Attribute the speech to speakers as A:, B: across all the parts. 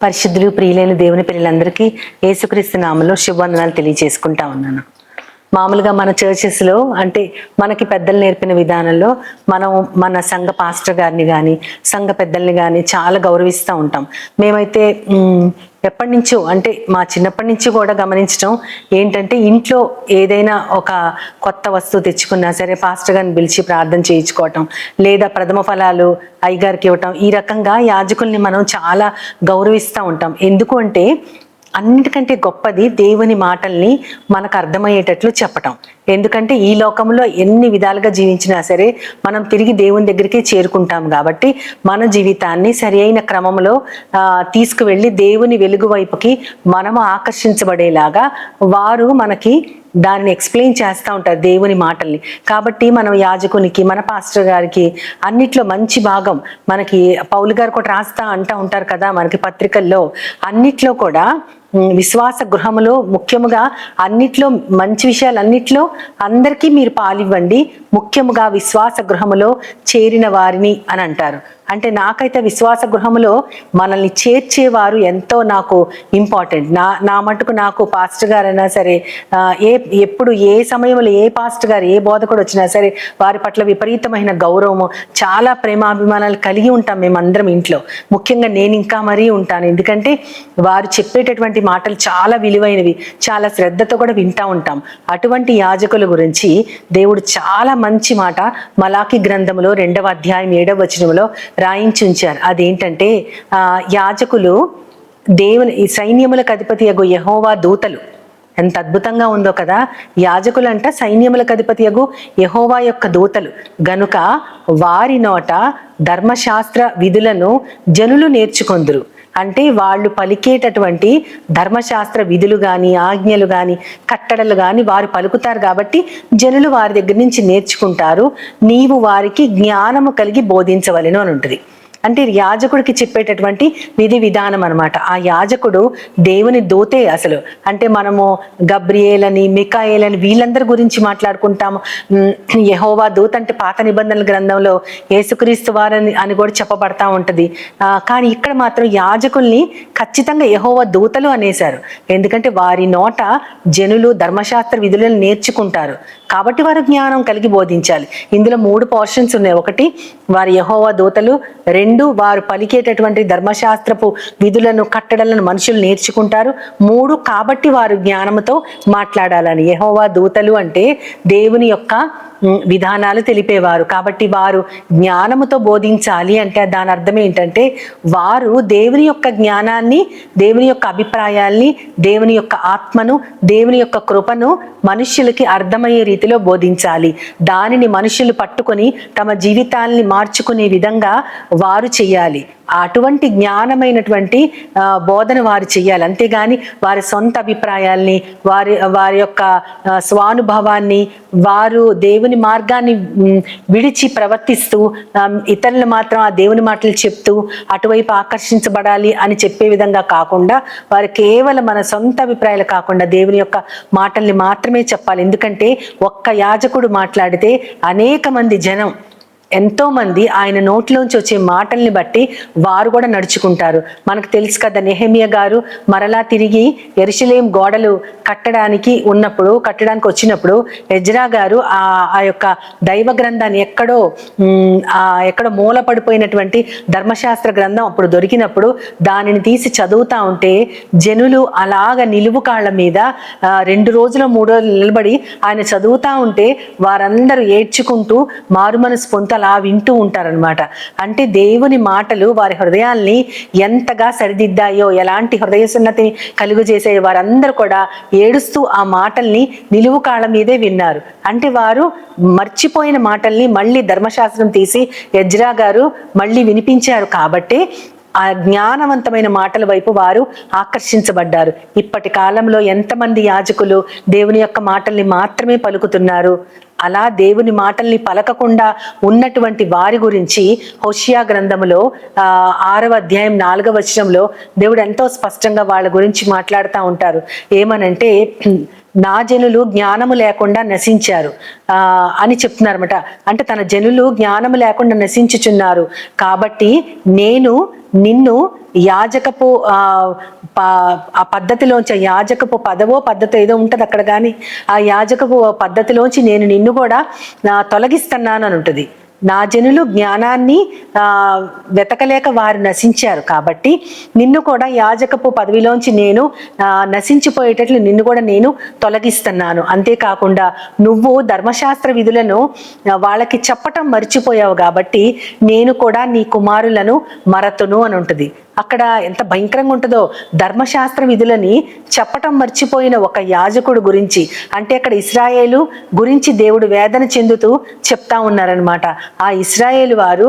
A: పరిశుద్ధులు ప్రియులైన దేవుని పిల్లలందరికీ యేసుక్రీస్తు నామములో శుభవందనాలు తెలియజేసుకుంటా ఉన్నాను. మామూలుగా మన చర్చెస్లో అంటే మనకి పెద్దలు నేర్పిన విధానంలో మనం మన సంఘ పాస్టర్ గారిని కానీ సంఘ పెద్దల్ని కానీ చాలా గౌరవిస్తూ ఉంటాం. మేమైతే ఎప్పటి నుంచో అంటే మా చిన్నప్పటి నుంచి కూడా గమనించడం ఏంటంటే, ఇంట్లో ఏదైనా ఒక కొత్త వస్తువు తెచ్చుకున్నా సరే పాస్టర్ గారిని పిలిచి ప్రార్థన చేయించుకోవటం, లేదా ప్రథమ ఫలాలు అయ్యగారికి ఇవ్వటం, ఈ రకంగా యాజకుల్ని మనం చాలా గౌరవిస్తూ ఉంటాం. ఎందుకు అంటే అన్నిటికంటే గొప్పది దేవుని మాటల్ని మనకు అర్థమయ్యేటట్లు చెప్పటం. ఎందుకంటే ఈ లోకంలో ఎన్ని విధాలుగా జీవించినా సరే మనం తిరిగి దేవుని దగ్గరికి చేరుకుంటాం కాబట్టి మన జీవితాన్ని సరి అయిన క్రమంలో తీసుకువెళ్ళి దేవుని వెలుగు వైపుకి మనము ఆకర్షించబడేలాగా వారు మనకి దాన్ని ఎక్స్ప్లెయిన్ చేస్తూ ఉంటారు దేవుని మాటల్ని. కాబట్టి మనం యాజకునికి మన పాస్టర్ గారికి అన్నిట్లో మంచి భాగం మనకి పౌలు గారు కూడా రాస్తా అంటూ ఉంటారు కదా మనకి పత్రికల్లో. అన్నిట్లో కూడా విశ్వాస గృహములో ముఖ్యముగా అన్నిట్లో మంచి విషయాలు అన్నిట్లో అందరికీ మీరు పాలివ్వండి, ముఖ్యముగా విశ్వాస గృహములో చేరిన వారిని అని అంటారు. అంటే నాకైతే విశ్వాస గృహములో మనల్ని చేర్చేవారు ఎంతో నాకు ఇంపార్టెంట్. నా మటుకు నాకు పాస్టర్ గారైనా సరే ఎప్పుడు ఏ సమయంలో ఏ పాస్టర్ గారు ఏ బోధకుడు వచ్చినా సరే వారి పట్ల విపరీతమైన గౌరవము, చాలా ప్రేమాభిమానాలు కలిగి ఉంటాం మేమందరం ఇంట్లో. ముఖ్యంగా నేను ఇంకా మరీ ఉంటాను, ఎందుకంటే వారు చెప్పేటటువంటి మాటలు చాలా విలువైనవి, చాలా శ్రద్ధతో కూడా వింటూ ఉంటాం. అటువంటి యాజకుల గురించి దేవుడు చాలా మంచి మాట మలాకి గ్రంథములో 2వ అధ్యాయం 7వ వచనంలో రాయించి ఉంచారు. అదేంటంటే యాజకులు దేవుని సైన్యములకు అధిపతి యగు యెహోవా దూతలు. ఎంత అద్భుతంగా ఉందో కదా. యాజకులంట సైన్యములకు అధిపతి యగు యెహోవా యొక్క దూతలు గనుక వారి నోట ధర్మశాస్త్ర విధులను జనులు నేర్చుకొందురు. అంటే వాళ్ళు పలికేటటువంటి ధర్మశాస్త్ర విధులు కానీ ఆజ్ఞలు కానీ కట్టడలు కానీ వారు పలుకుతారు కాబట్టి జనులు వారి దగ్గర నుంచి నేర్చుకుంటారు. నీవు వారికి జ్ఞానము కలిగి బోధించవలెను అని ఉంటుంది. అంటే యాజకుడికి చెప్పేటటువంటి విధి విధానం అనమాట. ఆ యాజకుడు దేవుని దూతే అసలు. అంటే మనము గబ్రియేలని మికాయేలని వీళ్ళందరి గురించి మాట్లాడుకుంటాము. యెహోవా దూత అంటే పాత నిబంధనల గ్రంథంలో యేసుక్రీస్తు వారని అని కూడా చెప్పబడతా ఉంటది. కానీ ఇక్కడ మాత్రం యాజకుల్ని ఖచ్చితంగా యెహోవా దూతలు అనేశారు. ఎందుకంటే వారి నోట జనులు ధర్మశాస్త్ర విధులను నేర్చుకుంటారు కాబట్టి వారు జ్ఞానం కలిగి బోధించాలి. ఇందులో 3 పోర్షన్స్ ఉన్నాయి. 1 వారు యెహోవా దూతలు, 2 వారు పలికేటటువంటి ధర్మశాస్త్రపు విధులను కట్టడలను మనుషులు నేర్చుకుంటారు, 3 కాబట్టి వారు జ్ఞానంతో మాట్లాడాలని. యెహోవా దూతలు అంటే దేవుని యొక్క విధానాలు తెలిపేవారు కాబట్టి వారు జ్ఞానముతో బోధించాలి. అంటే దాని అర్థం ఏంటంటే వారు దేవుని యొక్క జ్ఞానాన్ని, దేవుని యొక్క అభిప్రాయాల్ని, దేవుని యొక్క ఆత్మను, దేవుని యొక్క కృపను మనుష్యులకి అర్థమయ్యే రీతిలో బోధించాలి. దానిని మనుషులు పట్టుకొని తమ జీవితాల్ని మార్చుకునే విధంగా వారు చెయ్యాలి. అటువంటి జ్ఞానమైనటువంటి బోధన వారు చెయ్యాలి. అంతేగాని వారి సొంత అభిప్రాయాల్ని, వారి యొక్క స్వానుభవాన్ని, వారు దేవుని మార్గాన్ని విడిచి ప్రవర్తిస్తూ ఇతరులు మాత్రం ఆ దేవుని మాటలు చెప్తూ అటువైపు ఆకర్షించబడాలి అని చెప్పే విధంగా కాకుండా వారు కేవలం మన సొంత అభిప్రాయాలు కాకుండా దేవుని యొక్క మాటల్ని మాత్రమే చెప్పాలి. ఎందుకంటే ఒక్క యాజకుడు మాట్లాడితే అనేక మంది జనం, ఎంతో మంది ఆయన నోట్లోంచి వచ్చే మాటల్ని బట్టి వారు కూడా నడుచుకుంటారు. మనకు తెలుసు కదా, నెహెమియా గారు మరలా తిరిగి యెరూషలేము గోడలు కట్టడానికి వచ్చినప్పుడు ఎజ్రా గారు ఆ యొక్క దైవ గ్రంథాన్ని ఎక్కడో మూల పడిపోయినటువంటి ధర్మశాస్త్ర గ్రంథం అప్పుడు దొరికినప్పుడు దానిని తీసి చదువుతా ఉంటే జనులు అలాగ నిలువు కాళ్ళ మీద 2 రోజులు 3 రోజులు నిలబడి ఆయన చదువుతా ఉంటే వారందరూ ఏడ్చుకుంటూ మారు మనసు పొందుతూ అలా వింటూ ఉంటారనమాట. అంటే దేవుని మాటలు వారి హృదయాల్ని ఎంతగా సరిదిద్దాయో, ఎలాంటి హృదయ సున్నతిని కలుగు చేసే వారందరూ కూడా ఏడుస్తూ ఆ మాటల్ని నిలువు కాళ్ళ మీదే విన్నారు. అంటే వారు మర్చిపోయిన మాటల్ని మళ్ళీ ధర్మశాస్త్రం తీసి ఎజ్రా గారు మళ్ళీ వినిపించారు కాబట్టి ఆ జ్ఞానవంతమైన మాటల వైపు వారు ఆకర్షించబడ్డారు. ఇప్పటి కాలంలో ఎంతమంది యాజకులు దేవుని యొక్క మాటల్ని మాత్రమే పలుకుతున్నారు. అలా దేవుని మాటల్ని పలకకుండా ఉన్నటువంటి వారి గురించి హోషియా గ్రంథములో 6వ అధ్యాయం 4వ వచనంలో దేవుడు ఎంతో స్పష్టంగా వాళ్ళ గురించి మాట్లాడుతూ ఉంటారు. ఏమనంటే, నా జనులు జ్ఞానము లేకుండా నశించారు అని చెప్తున్నారన్నమాట. అంటే తన జనులు జ్ఞానము లేకుండా నశించుచున్నారు, కాబట్టి నేను నిన్ను యాజకపు ఆ పద్ధతిలోంచి, యాజకపు పద్ధతి ఏదో ఉంటుంది అక్కడ, కానీ ఆ యాజకపు పద్ధతిలోంచి నేను నిన్ను కూడా తొలగిస్తున్నాను అని ఉంటుంది. నా జనులు జ్ఞానాన్ని వెతకలేక వారు నశించారు, కాబట్టి నిన్ను కూడా యాజకపు పదవిలోంచి నేను నశించిపోయేటట్లు నిన్ను కూడా నేను తొలగిస్తున్నాను. అంతేకాకుండా నువ్వు ధర్మశాస్త్ర విధులను వాళ్ళకి చెప్పటం మర్చిపోయావు, కాబట్టి నేను కూడా నీ కుమారులను మరతును అని ఉంటుంది. అక్కడ ఎంత భయంకరంగా ఉంటుందో, ధర్మశాస్త్ర విధులని చెప్పటం మర్చిపోయిన ఒక యాజకుడు గురించి, అంటే అక్కడ ఇశ్రాయేలు గురించి దేవుడు వేదన చెందుతూ చెప్తా ఉన్నారనమాట. ఆ ఇశ్రాయేలు వారు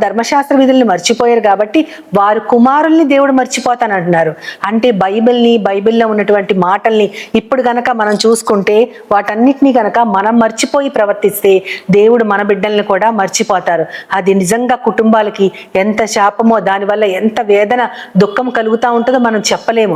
A: ధర్మశాస్త్ర విధుల్ని మర్చిపోయారు, కాబట్టి వారు కుమారుల్ని దేవుడు మర్చిపోతానంటున్నారు. అంటే బైబిల్లో ఉన్నటువంటి మాటల్ని ఇప్పుడు గనక మనం చూసుకుంటే, వాటన్నిటినీ గనక మనం మర్చిపోయి ప్రవర్తిస్తే దేవుడు మన బిడ్డల్ని కూడా మర్చిపోతారు. అది నిజంగా కుటుంబాలకి ఎంత శాపమో, దానివల్ల ఎంత వేదన దుఃఖం కలుగుతూ ఉంటుందో మనం చెప్పలేము.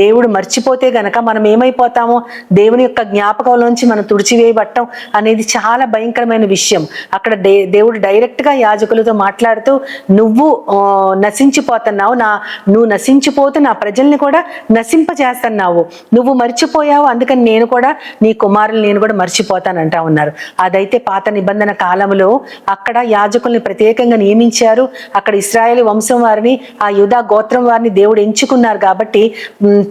A: దేవుడు మర్చిపోతే గనక మనం ఏమైపోతామో, దేవుని యొక్క జ్ఞాపకంలోంచి మనం తుడిచివేయబట్టం అనేది చాలా భయంకరమైన విషయం. అక్కడ దేవుడు డైరెక్ట్ గా యాజకులతో మాట్లాడుతూ, నువ్వు నశించిపోతున్నావు, నువ్వు నశించిపోతూ నా ప్రజల్ని కూడా నశింపజేస్తున్నావు, నువ్వు మర్చిపోయావు, అందుకని నేను కూడా నీ కుమారులు నేను కూడా మర్చిపోతానంటా ఉన్నారు. అదైతే పాత నిబంధన కాలంలో అక్కడ యాజకుల్ని ప్రత్యేకంగా నియమించారు. అక్కడ ఇశ్రాయేలు వంశం వారిని, ఆ యూదా గోత్రం వారిని దేవుడు ఎంచుకున్నారు, కాబట్టి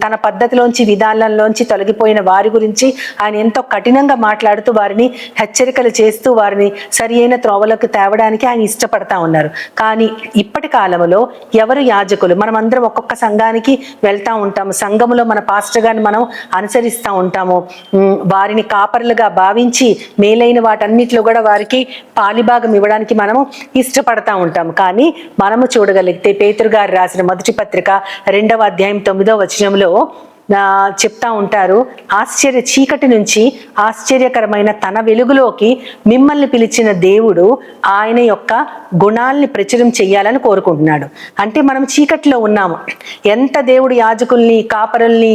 A: తన పద్ధతిలోంచి విధానాల్లోంచి తొలగిపోయిన వారి గురించి ఆయన ఎంతో కఠినంగా మాట్లాడుతూ వారిని హెచ్చరికలు చేస్తూ వారిని సరి అయిన త్రోవలోకి తేవడానికి ఆయన ఇష్టపడతా ఉన్నారు. కానీ ఇప్పటి కాలంలో ఎవరు యాజకులు? మనం అందరం ఒక్కొక్క సంఘానికి వెళ్తా ఉంటాము, సంఘములో మన పాస్టర్ గారిని మనం అనుసరిస్తూ ఉంటాము, వారిని కాపరులుగా భావించి మేలైన వాటన్నిటిలో కూడా వారికి పాలిభాగం ఇవ్వడానికి మనము ఇష్టపడతా ఉంటాము. కానీ మనము చూడగలిగితే పేతురు గారు రాసిన మొదటి పత్రిక 2వ అధ్యాయం 9వ వచనంలో చెప్తా ఉంటారు, చీకటి నుంచి ఆశ్చర్యకరమైన తన వెలుగులోకి మిమ్మల్ని పిలిచిన దేవుడు ఆయన యొక్క గుణాలని ప్రచురం చెయ్యాలని కోరుకుంటున్నాడు. అంటే మనం చీకటిలో ఉన్నాము. ఎంత దేవుడు యాజకుల్ని, కాపరుల్ని,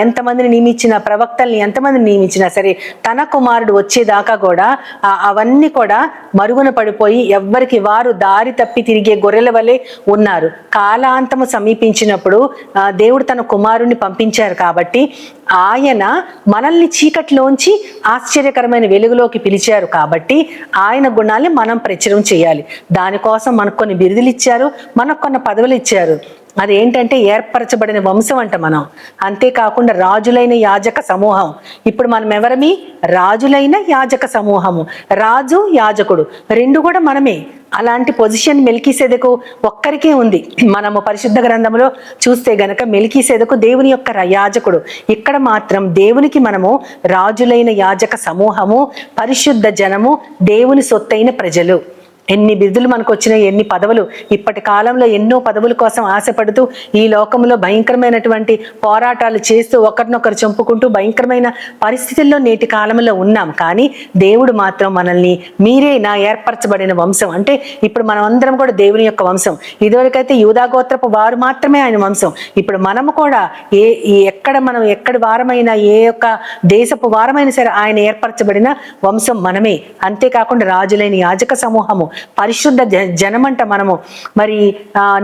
A: ఎంతమందిని నియమించిన, ప్రవక్తల్ని ఎంతమందిని నియమించినా సరే, తన కుమారుడు వచ్చేదాకా కూడా అవన్నీ కూడా మరుగున పడిపోయి ఎవ్వరికి వారు దారి తప్పి తిరిగే గొర్రెల వలె ఉన్నారు. కాలాంతము సమీపించినప్పుడు దేవుడు తన కుమారుణ్ణి పంపించారు, కాబట్టి ఆయన మనల్ని చీకటిలోంచి ఆశ్చర్యకరమైన వెలుగులోకి పిలిచారు, కాబట్టి ఆయన గుణాల్ని మనం ప్రచురం చేయాలి. దానికోసం మనకు కొన్ని బిరుదులు ఇచ్చారు, మనకు కొన్ని పదవులు ఇచ్చారు. అదేంటంటే ఏర్పరచబడిన వంశం అంట మనం. అంతేకాకుండా రాజులైన యాజక సమూహం. ఇప్పుడు మనం ఎవరమి? రాజులైన యాజక సమూహము. రాజు, యాజకుడు రెండు కూడా మనమే. అలాంటి పొజిషన్ మెల్కీసెదెకు ఒక్కరికే ఉంది. మనము పరిశుద్ధ గ్రంథంలో చూస్తే గనక మెల్కీసెదెకు దేవుని యొక్క యాజకుడు. ఇక్కడ మాత్రం దేవునికి మనము రాజులైన యాజక సమూహము, పరిశుద్ధ జనము, దేవుని సొత్తైన ప్రజలు. ఎన్ని బిరుదులు మనకు వచ్చినాయి, ఎన్ని పదవులు. ఇప్పటి కాలంలో ఎన్నో పదవుల కోసం ఆశపడుతూ ఈ లోకంలో భయంకరమైనటువంటి పోరాటాలు చేస్తూ ఒకరినొకరు చంపుకుంటూ భయంకరమైన పరిస్థితుల్లో నేటి కాలంలో ఉన్నాం. కానీ దేవుడు మాత్రం మనల్ని మీరే నా ఏర్పరచబడిన వంశం, అంటే ఇప్పుడు మనం అందరం కూడా దేవుని యొక్క వంశం. ఇదివరకైతే యూదా గోత్రపు వారు మాత్రమే ఆయన వంశం. ఇప్పుడు మనము కూడా ఎక్కడి వారమైనా, ఏ యొక్క దేశపు వారమైనా సరే ఆయన ఏర్పరచబడిన వంశం మనమే. అంతేకాకుండా రాజులైన యాజక సమూహము, పరిశుద్ధ జనమంట మనము. మరి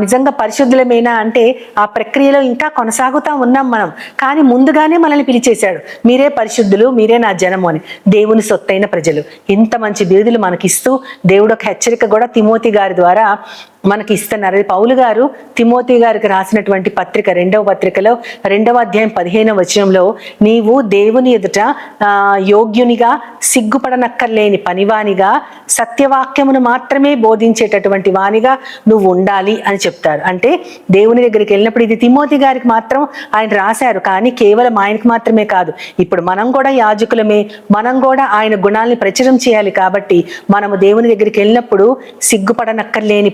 A: నిజంగా పరిశుద్ధులమేనా అంటే ఆ ప్రక్రియలో ఇంకా కొనసాగుతా ఉన్నాం మనం. కానీ ముందుగానే మనల్ని పిలిచేశాడు, మీరే పరిశుద్ధులు, మీరే నా జనము అని, దేవుని సొత్తైన ప్రజలు. ఇంత మంచి బిరుదులు మనకిస్తూ దేవుడు ఒక హెచ్చరిక కూడా తిమోతి గారి ద్వారా మనకి ఇస్తున్నారు. అది పౌలు గారు తిమోతి గారికి రాసినటువంటి పత్రిక, 2వ పత్రికలో 2వ అధ్యాయం 15వ వచనంలో, నీవు దేవుని ఎదుట యోగ్యునిగా, సిగ్గుపడనక్కర్లేని పనివానిగా, సత్యవాక్యమును మాత్రమే బోధించేటటువంటి వానిగా నువ్వు ఉండాలి అని చెప్తారు. అంటే దేవుని దగ్గరికి వెళ్ళినప్పుడు, ఇది తిమోతి గారికి మాత్రం ఆయన రాశారు, కానీ కేవలం ఆయనకు మాత్రమే కాదు, ఇప్పుడు మనం కూడా యాజకులమే, మనం కూడా ఆయన గుణాలని ప్రచురం చేయాలి. కాబట్టి మనము దేవుని దగ్గరికి వెళ్ళినప్పుడు సిగ్గుపడనక్కర్లేని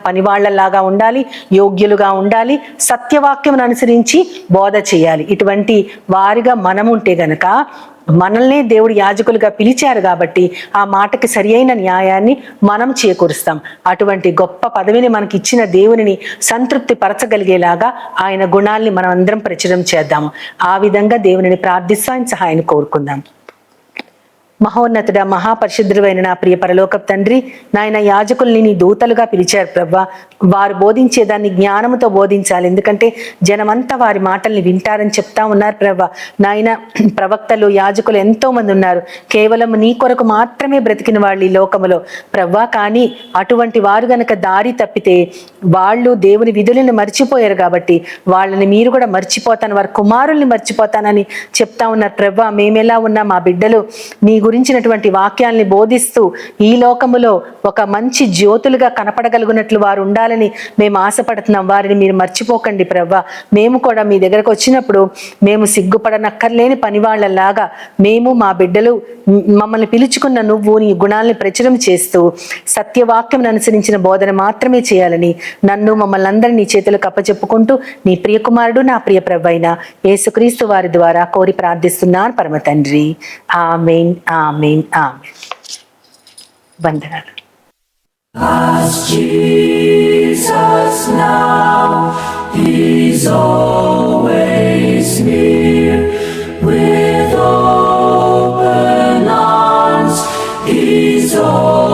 A: పనివాళ్లలాగా ఉండాలి, యోగ్యులుగా ఉండాలి, సత్యవాక్యమును అనుసరించి బోధ చేయాలి. ఇటువంటి వారిగా మనం ఉంటే గనక మనల్నే దేవుడు యాజకులుగా పిలిచారు కాబట్టి ఆ మాటకి సరి అయిన న్యాయాన్ని మనం చేకూరుస్తాం. అటువంటి గొప్ప పదవిని మనకి ఇచ్చిన దేవునిని సంతృప్తి పరచగలిగేలాగా ఆయన గుణాల్ని మనం అందరం ప్రచురం చేద్దాము. ఆ విధంగా దేవునిని ప్రార్థిస్తూ ఆయన సహాయాన్ని కోరుకుందాం. మహోన్నతుడ, మహాపరిశుద్ధుడైన నా ప్రియ పరలోకపు తండ్రి, నాయన యాజకుల్ని నీ దూతలుగా పిలిచారు ప్రభా. వారు బోధించేదాన్ని జ్ఞానముతో బోధించాలి, ఎందుకంటే జనమంతా వారి మాటల్ని వింటారని చెప్తా ఉన్నారు ప్రభా. నాయన ప్రవక్తలు, యాజకులు ఎంతో మంది ఉన్నారు, కేవలం నీ కొరకు మాత్రమే బ్రతికిన వాళ్ళు ఈ లోకములో ప్రభా. కానీ అటువంటి వారు గనక దారి తప్పితే వాళ్ళు దేవుని విధులను మర్చిపోయారు కాబట్టి వాళ్ళని మీరు కూడా మర్చిపోతాను, వారి కుమారుల్ని మర్చిపోతానని చెప్తా ఉన్నారు ప్రభా. మేమెలా ఉన్నా మా బిడ్డలు నీ గురించినటువంటి వాక్యాల్ని బోధిస్తూ ఈ లోకములో ఒక మంచి జ్యోతులుగా కనపడగలుగునట్లు వారు ఉండాలని మేము ఆశపడుతున్నాం. వారిని మీరు మర్చిపోకండి ప్రభా. మేము కూడా మీ దగ్గరకు వచ్చినప్పుడు మేము సిగ్గుపడనక్కర్లేని పనివాళ్లలాగా మేము, మా బిడ్డలు, మమ్మల్ని పిలుచుకున్న నువ్వు నీ గుణాలని ప్రచురం చేస్తూ సత్యవాక్యం అనుసరించిన బోధన మాత్రమే చేయాలని నన్ను, మమ్మల్ని అందరినీ నీ చేతులకు అప్పచెప్పుకుంటూ నీ ప్రియకుమారుడు, నా ప్రియ ప్రభువైన యేసుక్రీస్తు వారి ద్వారా కోరి ప్రార్థిస్తున్నాను పరమ తండ్రి. ఆమేన్, ఆమేన్, ఆమేన్. వందనాలు.
B: As Jesus now, He's always near, with open arms, He's always